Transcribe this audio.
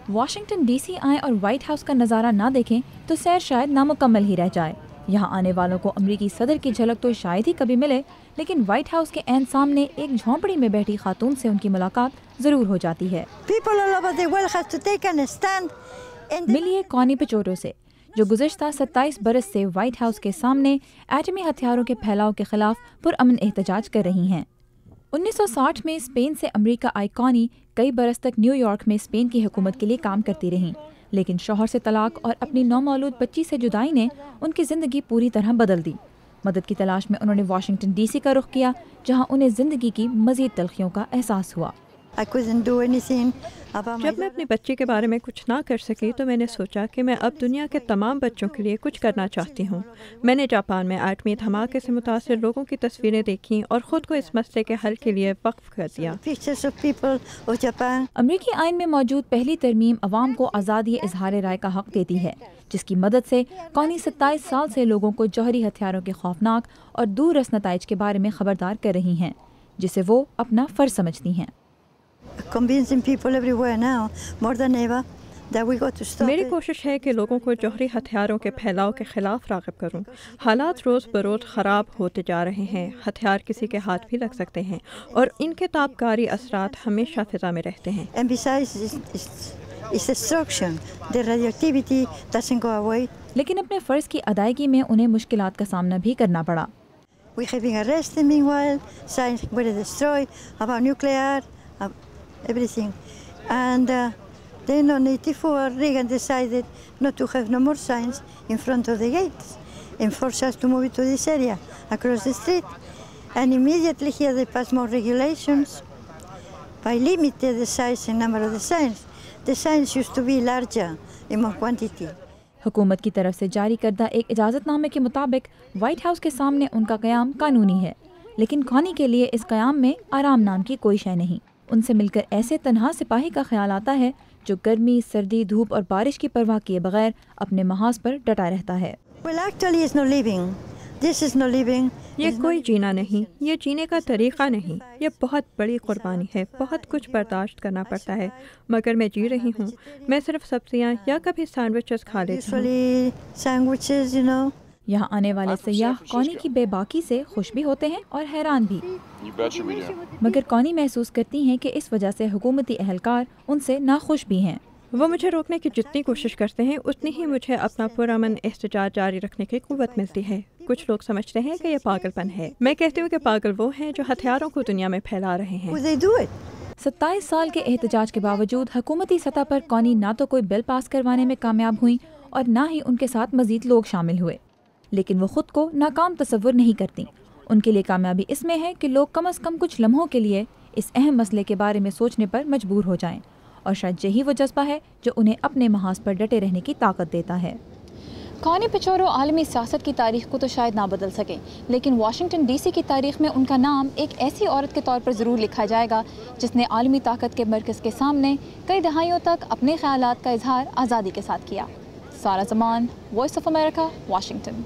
Washington D C آئیں اور white house کا نظارہ نہ دیکھیں تو سیر شاید نامکمل ہی رہ جائے۔ یہاں آنے والوں کو امریکی صدر کی جھلک تو شاید ہی کبھی ملے، لیکن وائٹ ہاؤس کے عین سامنے ایک جھونپڑی میں بیٹھی خاتون سے ان کی ملاقات ضرور ہو جاتی ہے۔ ملیے کونی پیچورو سے، جو گزشتہ 27 برس سے وائٹ ہاؤس کے سامنے ایٹمی ہتھیاروں کے پھیلاؤ کے خلاف پرامن احتجاج کر رہی ہیں۔ 1960 میں اسپین سے امریکہ آئی کونی کئی برس تک نیو یارک میں اسپین کی حکومت کے لیے کام کرتی رہیں، لیکن شوہر سے طلاق اور اپنی نومولود بچی سے جدائی نے ان کی زندگی پوری طرح بدل دی۔ مدد کی تلاش میں انہوں نے واشنگٹن ڈی سی کا رخ کیا، جہاں انہیں زندگی کی مزید تلخیوں کا احساس ہوا۔ جب میں اپنے بچے کے بارے میں کچھ نہ کر سکی تو میں نے سوچا کہ میں اب دنیا کے تمام بچوں کے لیے کچھ کرنا چاہتی ہوں۔ میں نے جاپان میں ایٹمی دھماکے سے متاثر لوگوں کی تصویریں دیکھیں اور خود کو اس مسئلے کے حل کے لیے وقف کر دیا۔ امریکی آئین میں موجود پہلی ترمیم عوام کو آزادی اظہار رائے کا حق دیتی ہے، جس کی مدد سے کونی 27 سال سے لوگوں کو جوہری ہتھیاروں کے خوفناک اور دور رس نتائج کے بارے میں خبردار کر رہی ہیں، جسے وہ اپنا فرض سمجھتی ہیں۔ میری کوشش ہے کہ لوگوں کو جوہری ہتھیاروں کے پھیلاؤ کے خلاف راغب کروں۔ حالات روز بروز خراب ہوتے جا رہے ہیں، ہتھیار کسی کے ہاتھ بھی لگ سکتے ہیں اور ان کے تابکاری اثرات ہمیشہ فضا میں رہتے ہیں۔ لیکن اپنے فرض کی ادائیگی میں انہیں مشکلات کا سامنا بھی کرنا پڑا۔ Then on 84, Reagan decided not to have no more signs in front of the gates and forced us to move to this area across the street. And immediately here they passed more regulations by limiting the size and number of the signs. The signs used to be larger in more quantity. حکومت کی طرف سے جاری کردہ ایک اجازت نامے کے مطابق وائٹ ہاؤس کے سامنے ان کا قیام قانونی ہے، لیکن کونی کے لیے اس قیام میں آرام نام کی کوئی شے نہیں۔ ان سے مل کر ایسے تنہا سپاہی کا خیال آتا ہے جو گرمی، سردی، دھوپ اور بارش کی پرواہ کیے بغیر اپنے محاذ پر ڈٹا رہتا ہے۔ یہ کوئی جینا نہیں، یہ جینے کا طریقہ نہیں، یہ بہت بڑی قربانی ہے، بہت کچھ برداشت کرنا پڑتا ہے، مگر میں جی رہی ہوں۔ میں صرف سبزیاں یا کبھی سینڈوچز کھا لیتی ہوں۔ یہاں آنے والے سیاح کونی کی بے باکی سے خوش بھی ہوتے ہیں اور حیران بھی، مگر کونی محسوس کرتی ہیں کہ اس وجہ سے حکومتی اہلکار ان سے ناخوش بھی ہیں۔ وہ مجھے روکنے کی جتنی کوشش کرتے ہیں اتنی ہی مجھے اپنا پرامن احتجاج جاری رکھنے کی قوت ملتی ہے۔ کچھ لوگ سمجھتے ہیں کہ یہ پاگل پن ہے، میں کہتی ہوں کہ پاگل وہ ہیں جو ہتھیاروں کو دنیا میں پھیلا رہے ہیں۔ 27 سال کے احتجاج کے باوجود حکومتی سطح پر کونی نہ تو کوئی بل پاس کروانے میں کامیاب ہوئیں اور نہ ہی ان کے ساتھ مزید لوگ شامل ہوئے، لیکن وہ خود کو ناکام تصور نہیں کرتی۔ ان کے لیے کامیابی اس میں ہے کہ لوگ کم از کم کچھ لمحوں کے لیے اس اہم مسئلے کے بارے میں سوچنے پر مجبور ہو جائیں، اور شاید یہی وہ جذبہ ہے جو انہیں اپنے محاذ پر ڈٹے رہنے کی طاقت دیتا ہے۔ کونی پیچورو عالمی سیاست کی تاریخ کو تو شاید نہ بدل سکے، لیکن واشنگٹن ڈی سی کی تاریخ میں ان کا نام ایک ایسی عورت کے طور پر ضرور لکھا جائے گا جس نے عالمی طاقت کے مرکز کے سامنے کئی دہائیوں تک اپنے خیالات کا اظہار آزادی کے ساتھ کیا۔ سارہ زمان، وائس آف امریکہ، واشنگٹن۔